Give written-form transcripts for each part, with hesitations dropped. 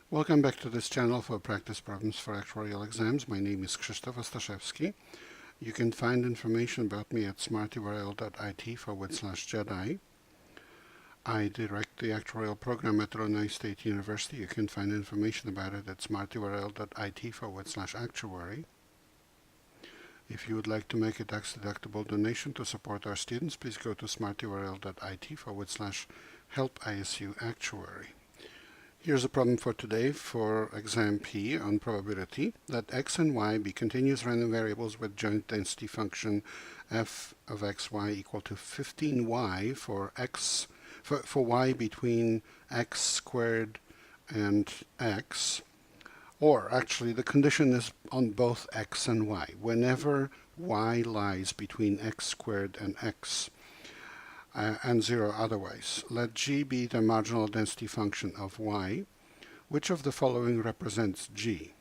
Welcome back to this channel for practice problems for actuarial exams. My name is Krzysztof Ostaszewski. You can find information about me at smarturl.it/Jedi. I direct the actuarial program at Illinois State University. You can find information about it at smarturl.it/actuary. If you would like to make a tax-deductible donation to support our students, please go to smarturl.it/help-ISU-actuary. Here's a problem for today for exam P on probability. Let x and y be continuous random variables with joint density function f of xy equal to 15y for y between x squared and x. Or actually the condition is on both x and y. Whenever y lies between x squared and x and 0 otherwise. Let g be the marginal density function of y. Which of the following represents g?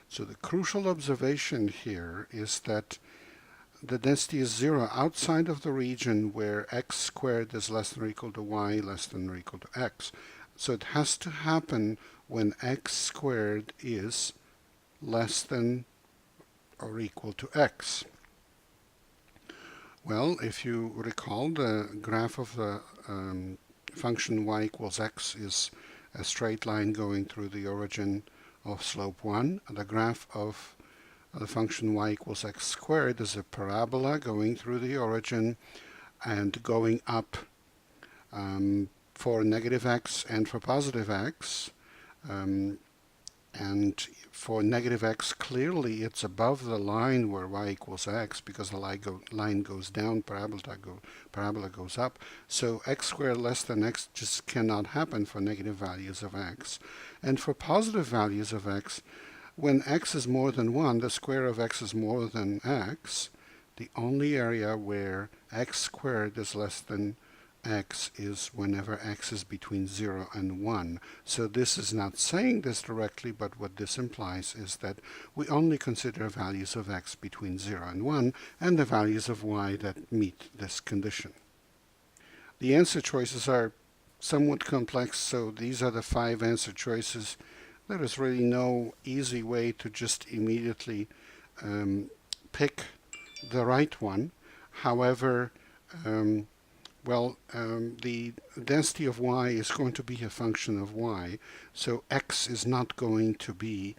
So the crucial observation here is that the density is 0 outside of the region where x squared is less than or equal to y less than or equal to x. So it has to happen when x squared is less than or equal to x. Well, if you recall, the graph of the function y equals x is a straight line going through the origin of slope 1. The graph of the function y equals x squared is a parabola going through the origin and going up for negative x and for positive x. And for negative x, clearly it's above the line where y equals x, because the line goes down, parabola goes up. So x squared less than x just cannot happen for negative values of x. And for positive values of x, when x is more than 1, the square of x is more than x. The only area where x squared is less than x is whenever x is between 0 and 1. So this is not saying this directly, but what this implies is that we only consider values of x between 0 and 1 and the values of y that meet this condition. The answer choices are somewhat complex, so these are the 5 answer choices. There is really no easy way to just immediately pick the right one. However, the density of y is going to be a function of y, so x is not going to be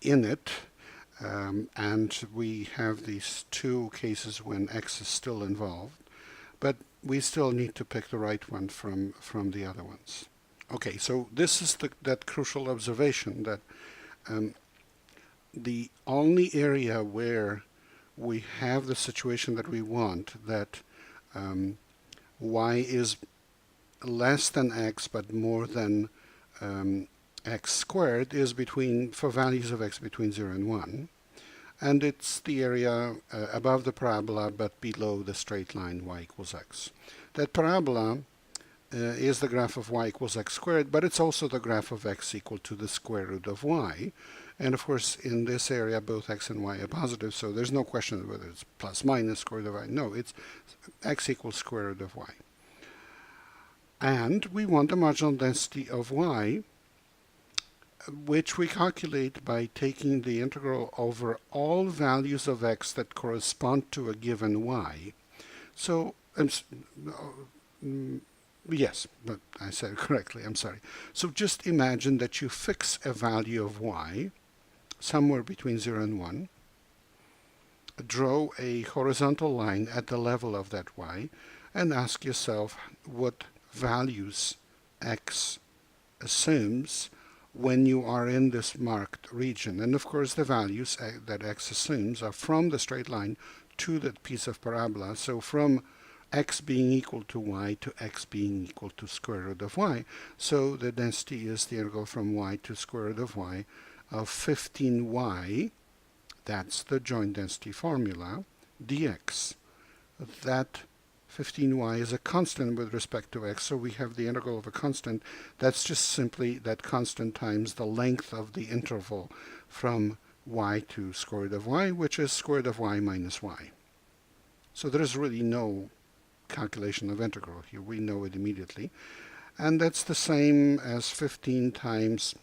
in it, and we have these 2 cases when x is still involved, but we still need to pick the right one from the other ones. Okay, so this is that crucial observation that the only area where we have the situation that we want, that y is less than x but more than x squared, is for values of x between 0 and 1. And it's the area above the parabola but below the straight line y equals x. That parabola is the graph of y equals x squared, but it's also the graph of x equal to the square root of y. And of course, in this area, both x and y are positive, so there's no question whether it's plus minus square root of y. No, it's x equals square root of y. And we want the marginal density of y, which we calculate by taking the integral over all values of x that correspond to a given y. So, yes, but I said it correctly, I'm sorry. So just imagine that you fix a value of y somewhere between 0 and 1, draw a horizontal line at the level of that y, and ask yourself what values x assumes when you are in this marked region. And of course the values that x assumes are from the straight line to that piece of parabola, so from x being equal to y to x being equal to square root of y. So the density is the integral from y to square root of y of 15y, that's the joint density formula, dx. That 15y is a constant with respect to x, so we have the integral of a constant. That's just simply that constant times the length of the interval from y to square root of y, which is square root of y minus y. So there is really no calculation of integral here. We know it immediately. And that's the same as 15 times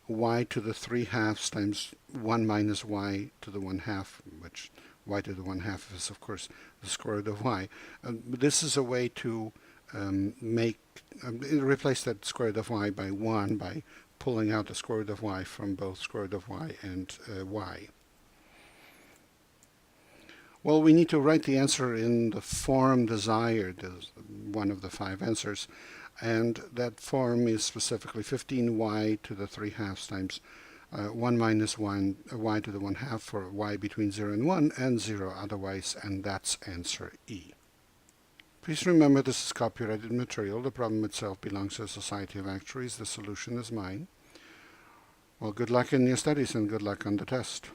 y to the 3/2 times 1 minus y to the 1/2, which y to the 1/2 is, of course, the square root of y. This is a way to replace that square root of y by 1 by pulling out the square root of y from both square root of y and y. Well, we need to write the answer in the form desired, as one of the 5 answers, and that form is specifically 15y to the 3/2 times 1 minus 1 y to the 1/2 for y between 0 and 1 and 0 otherwise, and that's answer E. Please remember this is copyrighted material. The problem itself belongs to the Society of Actuaries. The solution is mine. Well, good luck in your studies and good luck on the test.